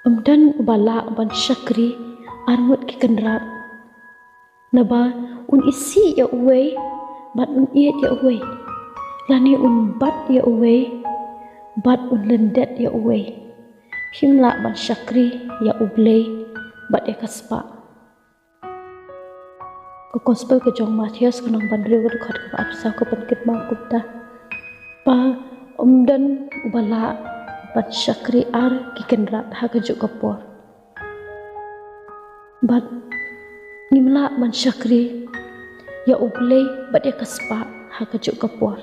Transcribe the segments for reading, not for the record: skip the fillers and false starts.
Dan ubala ban syakri armut ki kendrat naba un isi ya uwe bat un iet ya uwe lani un bat ya uwe bat un lendet ya uwe himla ban syakri ya uble bat ya kaspa ko gospel ke jong Matius kanang ban riu ko khat ka apsa ko pankit ma kupta pa dan ubala bat syakri ar ki kendrat ha ka juk kapor bat nimla ban syakri ya uble bat ya kaspa ha ka juk kapor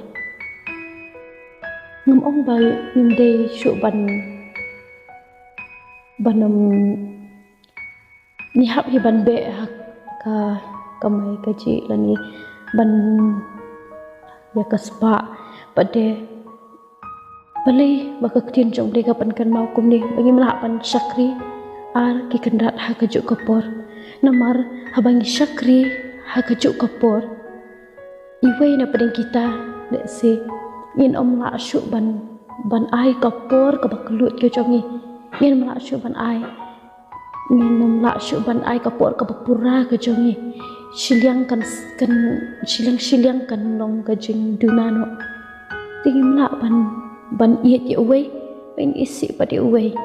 ngam ong bai nimde shu banam ni hap hi ban be ha ka kamai kaji lani ban ya kaspa pade balai baka ktin jong de kapan kan mau kum ni bagi melapan syakri ar ki kendrat ha kajuk kapor namar habangi syakri ha kajuk kapor iwei na pedeng kita de se yin om la syu ban ai kapor ka baklut ke jongi yin mala syu ban ai yin om la syu ban ai kapor ka bapura ke jongi shiliang kan shiliang kan long ka jing dunano tingim la ban iet ya uwe ban isi pada uwe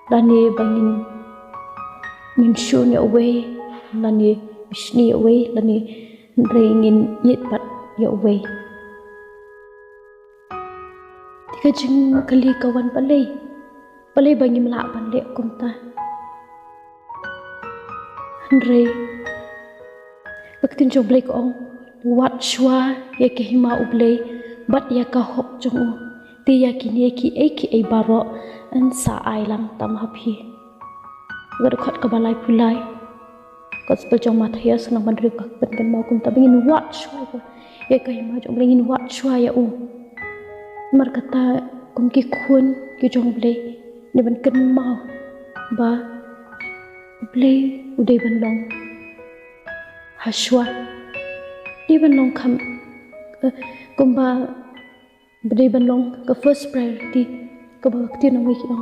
lani bangin minshun ya uwe lani bishni ya uwe lani ringin iet pat ya uwe tika jing kali kawan palai bangin melak pan lek kumta Andre baktin joblek ong wat shwa ya ke hima uble bat ya ka hop jong ti ya kini ki ai baro an sa ai lang tam hapi gar khat ka balai pulai gospel jong Matius nang bandri ka pen mau kum tabingin wat shwa ya ka hima jong lingin wat shwa ya mar kata kum ki khun ki jong ble ni ban ken mau ba ble udai ban long hashwa di ban long kam kumba berdei banlong ke first priority ke bakti nang wiki ong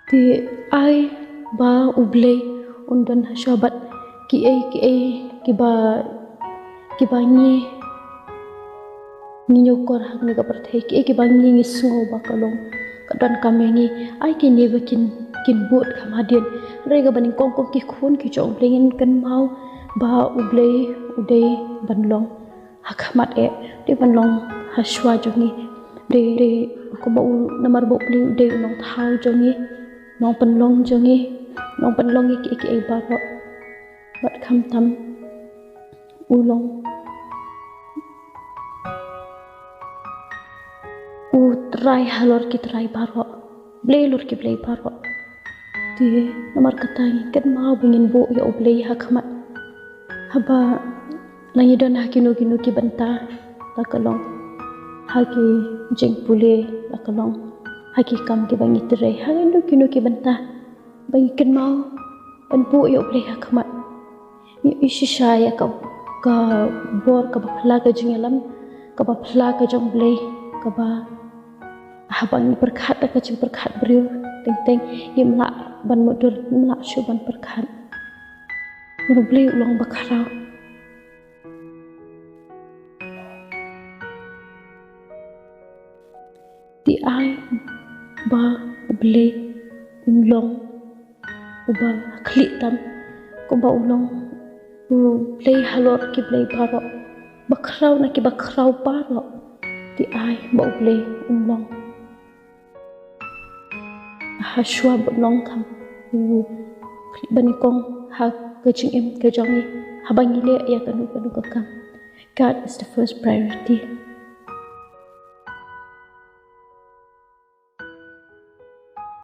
ti ai ba uble undan hashabat ki ba ni nyokor hak ni ka perthai ki ba ni sngo ba kalong kadan kamengi ai ki ne bakin kin bot khamadin rega baning kong ki khun ki chong plengin kan mau ba uble udai banlong hakamat di banlong haswa jongi de ko ba namar bo pli de nong thau jongi nong panlong jongi nong panlong ki ai ba ro bat kham tam ulong try halor ki try baro blei lor ki blei baro di namar katai kan mau bingin bo ya ublei hakamat haba langi don hakino ki banta takalong haki jeng pule takalong haki kam ki bangi tere haki kino ki banta bangi ken mau ban pu yo ple hakmat ni ishisha ya ka bor ka phla ka jingalam ka phla ka jong ble ka ba habang perkhat ka jing perkhat briu teng yimla ban modur yimla shu ban perkhat ble long bakharau ti ai ba uble ulong uba khlitam ko ba ulong play halor ki play baro bakrau na ki bakrau baro ti ai ba uble ulong hashwa bolong kam banikong ha kaching em ke jongi habangile ya kanu ka kam God is the first priority.